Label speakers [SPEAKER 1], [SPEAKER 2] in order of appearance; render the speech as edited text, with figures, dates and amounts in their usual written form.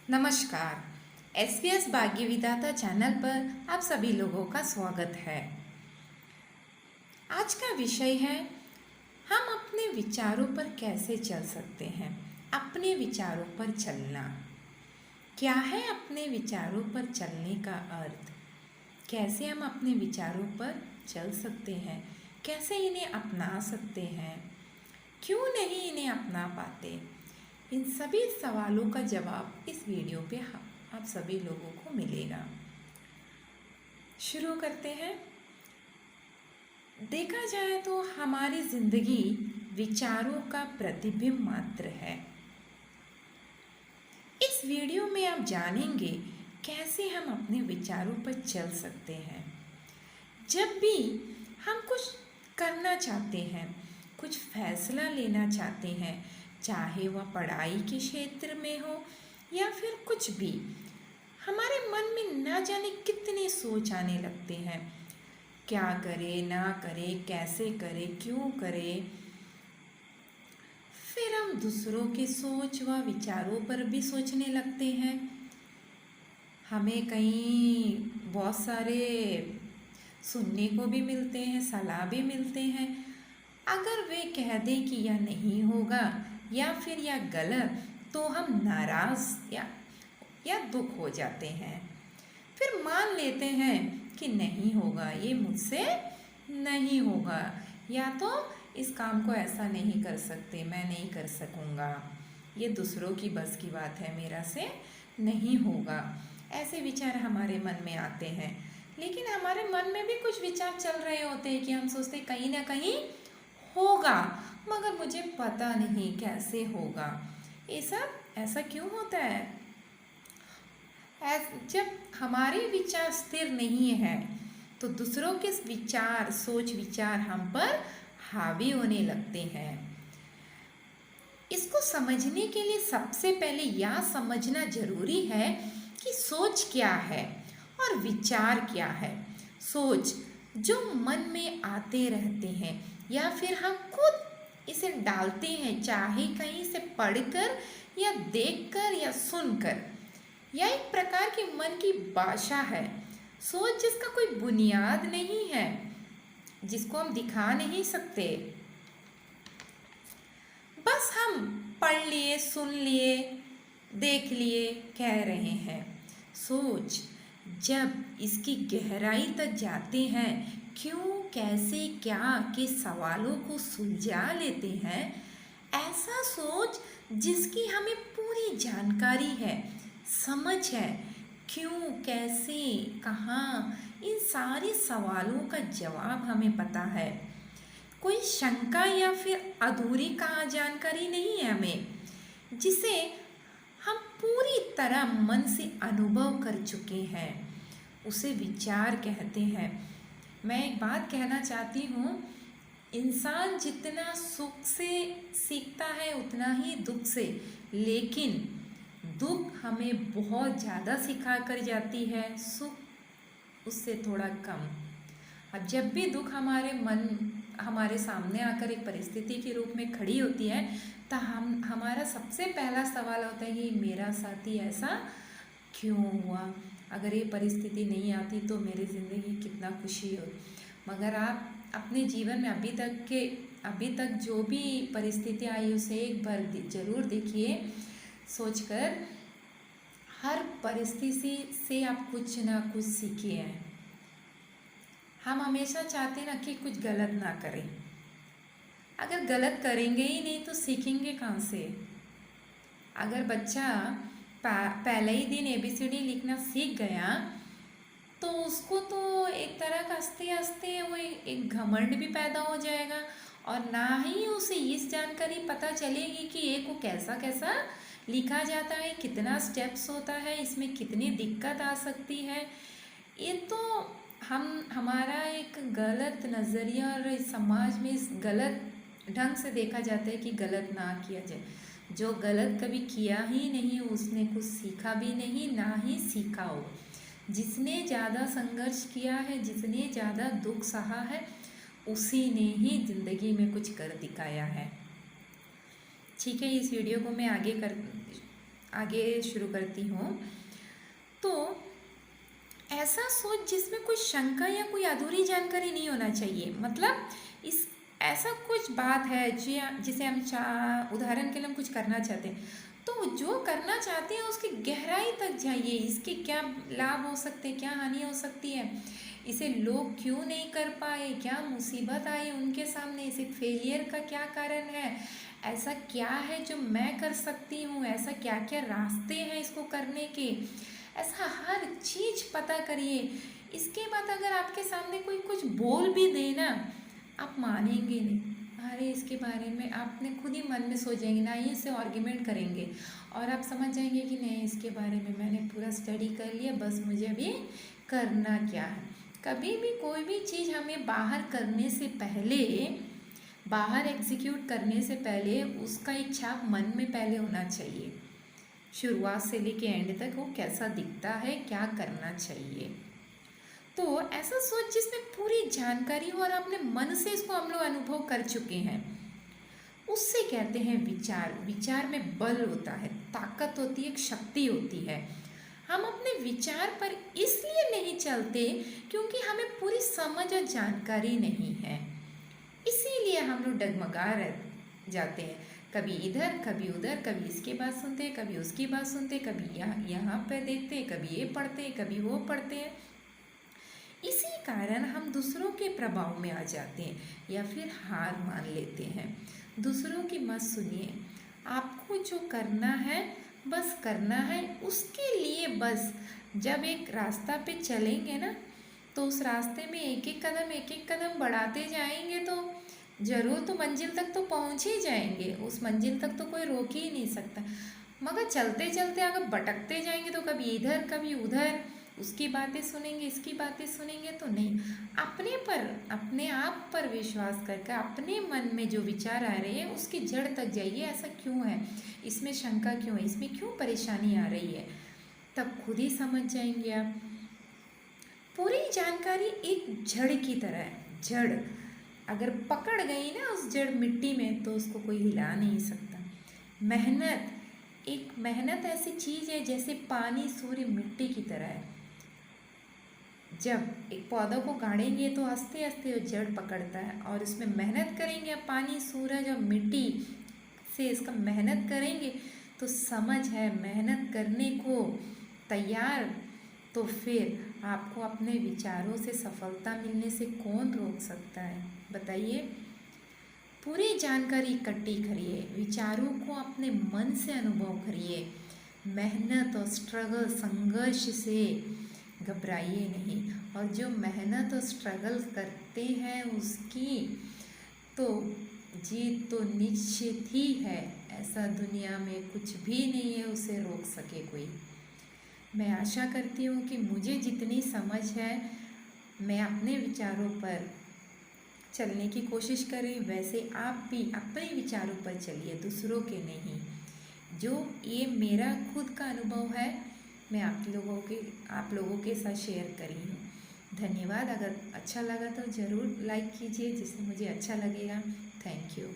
[SPEAKER 1] नमस्कार। SBS भाग्य विधाता चैनल पर आप सभी लोगों का स्वागत है। आज का विषय है हम अपने विचारों पर कैसे चल सकते हैं। अपने विचारों पर चलना क्या है? अपने विचारों पर चलने का अर्थ कैसे हम अपने विचारों पर चल सकते हैं, कैसे इन्हें अपना सकते हैं, क्यों नहीं इन्हें अपना पाते, इन सभी सवालों का जवाब इस वीडियो पे आप सभी लोगों को मिलेगा। शुरू करते हैं। देखा जाए तो हमारी जिंदगी विचारों का प्रतिबिंब मात्र है। इस वीडियो में आप जानेंगे कैसे हम अपने विचारों पर चल सकते हैं। जब भी हम कुछ करना चाहते हैं, कुछ फैसला लेना चाहते हैं, चाहे वह पढ़ाई के क्षेत्र में हो या फिर कुछ भी, हमारे मन में ना जाने कितने सोच आने लगते हैं। क्या करे, ना करे, कैसे करे, क्यों करे। फिर हम दूसरों के सोच व विचारों पर भी सोचने लगते हैं। हमें कहीं बहुत सारे सुनने को भी मिलते हैं, सलाह भी मिलते हैं। अगर वे कह दें कि यह नहीं होगा या फिर यह गलत, तो हम नाराज़ या दुख हो जाते हैं। फिर मान लेते हैं कि नहीं होगा, ये मुझसे नहीं होगा, या तो इस काम को ऐसा नहीं कर सकते, मैं नहीं कर सकूँगा, ये दूसरों की बस की बात है, मेरा से नहीं होगा। ऐसे विचार हमारे मन में आते हैं। लेकिन हमारे मन में भी कुछ विचार चल रहे होते हैं कि हम सोचते कहीं ना कहीं होगा, मगर मुझे पता नहीं कैसे होगा। ये सब ऐसा क्यों होता है? जब हमारे विचार स्थिर नहीं है तो दूसरों के विचार, सोच विचार हम पर हावी होने लगते हैं। इसको समझने के लिए सबसे पहले यह समझना जरूरी है कि सोच क्या है और विचार क्या है। सोच जो मन में आते रहते हैं या फिर हम खुद इसे डालते हैं, चाहे कहीं से पढ़कर या देखकर या सुनकर। यह एक प्रकार की मन की भाषा है। सोच जिसका कोई बुनियाद नहीं है, जिसको हम दिखा नहीं सकते। बस हम पढ़ लिए, सुन लिए, देख लिए, कह रहे हैं। सोच जब इसकी गहराई तक जाते हैं, क्यों, कैसे, क्या के सवालों को सुलझा लेते हैं, ऐसा सोच जिसकी हमें पूरी जानकारी है, समझ है, क्यों, कैसे, कहाँ, इन सारे सवालों का जवाब हमें पता है। कोई शंका या फिर अधूरी कहाँ जानकारी नहीं है हमें, जिसे हम पूरी तरह मन से अनुभव कर चुके हैं, उसे विचार कहते हैं। मैं एक बात कहना चाहती हूँ, इंसान जितना सुख से सीखता है उतना ही दुख से, लेकिन दुख हमें बहुत ज़्यादा सिखा कर जाती है, सुख उससे थोड़ा कम। अब जब भी दुख हमारे सामने आकर एक परिस्थिति के रूप में खड़ी होती है, तो हमारा सबसे पहला सवाल होता है कि मेरा साथी ऐसा क्यों हुआ, अगर ये परिस्थिति नहीं आती तो मेरी ज़िंदगी कितना खुशी हो। मगर आप अपने जीवन में अभी तक जो भी परिस्थिति आई उसे एक बार ज़रूर देखिए, सोचकर। हर परिस्थिति से आप कुछ ना कुछ सीखे हैं। हम हमेशा चाहते हैं ना कि कुछ गलत ना करें। अगर गलत करेंगे ही नहीं तो सीखेंगे कहाँ से? अगर बच्चा पहले ही दिन ABCD लिखना सीख गया तो उसको तो एक तरह का हंसते हंसते वो एक घमंड भी पैदा हो जाएगा, और ना ही उसे इस जानकारी पता चलेगी कि एक को कैसा कैसा लिखा जाता है, कितना स्टेप्स होता है, इसमें कितनी दिक्कत आ सकती है। ये तो हमारा एक गलत नज़रिया और इस समाज में इस गलत ढंग से देखा जाता है कि गलत ना किया जाए। जो गलत कभी किया ही नहीं उसने कुछ सीखा भी नहीं, ना ही सीखा हो। जिसने ज़्यादा संघर्ष किया है, जिसने ज़्यादा दुख सहा है, उसी ने ही ज़िंदगी में कुछ कर दिखाया है। ठीक है, इस वीडियो को मैं आगे शुरू करती हूँ। तो ऐसा सोच जिसमें कोई शंका या कोई अधूरी जानकारी नहीं होना चाहिए। मतलब इस ऐसा कुछ बात है जिसे हम उदाहरण के लिए हम कुछ करना चाहते हैं, तो जो करना चाहते हैं उसकी गहराई तक जाइए। इसके क्या लाभ हो सकते हैं, क्या हानि हो सकती है, इसे लोग क्यों नहीं कर पाए, क्या मुसीबत आई उनके सामने, इसे फेलियर का क्या कारण है, ऐसा क्या है जो मैं कर सकती हूँ, ऐसा क्या क्या रास्ते हैं इसको करने के, ऐसा हर चीज़ पता करिए। इसके बाद अगर आपके सामने कोई कुछ बोल भी दे ना, आप मानेंगे नहीं। अरे इसके बारे में आपने खुद ही मन में सोचेंगे ना, ही इससे आर्ग्यूमेंट करेंगे और आप समझ जाएंगे कि नहीं, इसके बारे में मैंने पूरा स्टडी कर लिया, बस मुझे अभी करना क्या है। कभी भी कोई भी चीज़ हमें बाहर करने से पहले, बाहर एग्जीक्यूट करने से पहले उसका एक छाप मन में पहले होना चाहिए। शुरुआत से लेके एंड तक वो कैसा दिखता है, क्या करना चाहिए। तो ऐसा सोच जिसमें पूरी जानकारी हो और अपने मन से इसको हम लोग अनुभव कर चुके हैं, उससे कहते हैं विचार। विचार में बल होता है, ताकत होती है, एक शक्ति होती है। हम अपने विचार पर इसलिए नहीं चलते क्योंकि हमें पूरी समझ और जानकारी नहीं है, इसीलिए हम लोग डगमगा रह जाते हैं। कभी इधर कभी उधर, कभी इसकी बात सुनते हैं, कभी उसकी बात सुनते हैं, कभी यहाँ पर देखते हैं, कभी ये पढ़ते हैं, कभी वो पढ़ते हैं। इसी कारण हम दूसरों के प्रभाव में आ जाते हैं या फिर हार मान लेते हैं। दूसरों की मत सुनिए, आपको जो करना है बस करना है, उसके लिए बस जब एक रास्ता पे चलेंगे ना, तो उस रास्ते में एक एक कदम बढ़ाते जाएंगे तो ज़रूर तो मंजिल तक तो पहुंच ही जाएंगे। उस मंजिल तक तो कोई रोक ही नहीं सकता। मगर चलते चलते अगर भटकते जाएंगे तो कभी इधर कभी उधर, उसकी बातें सुनेंगे, इसकी बातें सुनेंगे, तो नहीं। अपने पर, अपने आप पर विश्वास करके अपने मन में जो विचार आ रहे हैं उसकी जड़ तक जाइए। ऐसा क्यों है, इसमें शंका क्यों है, इसमें क्यों परेशानी आ रही है, तब खुद ही समझ जाएंगे आप। पूरी जानकारी एक जड़ की तरह है। जड़ अगर पकड़ गई ना उस जड़ मिट्टी में, तो उसको कोई हिला नहीं सकता। मेहनत, एक मेहनत ऐसी चीज़ है जैसे पानी, सूर्य, मिट्टी की तरह है। जब एक पौधा को गाड़ेंगे तो आस्ते आस्ते वो जड़ पकड़ता है, और इसमें मेहनत करेंगे, अब पानी, सूरज और मिट्टी से इसका मेहनत करेंगे तो समझ है, मेहनत करने को तैयार, तो फिर आपको अपने विचारों से सफलता मिलने से कौन रोक सकता है, बताइए। पूरी जानकारी इकट्ठी करिए, विचारों को अपने मन से अनुभव करिए। मेहनत और स्ट्रगल, संघर्ष से घबराइए नहीं, और जो मेहनत और स्ट्रगल करते हैं उसकी तो जीत तो निश्चित ही है। ऐसा दुनिया में कुछ भी नहीं है उसे रोक सके कोई। मैं आशा करती हूँ कि मुझे जितनी समझ है मैं अपने विचारों पर चलने की कोशिश करें, वैसे आप भी अपने विचारों पर चलिए, दूसरों के नहीं। जो ये मेरा खुद का अनुभव है मैं आप लोगों के साथ शेयर करी हूँ। धन्यवाद। अगर अच्छा लगा तो ज़रूर लाइक कीजिए, जिससे मुझे अच्छा लगेगा। Thank you.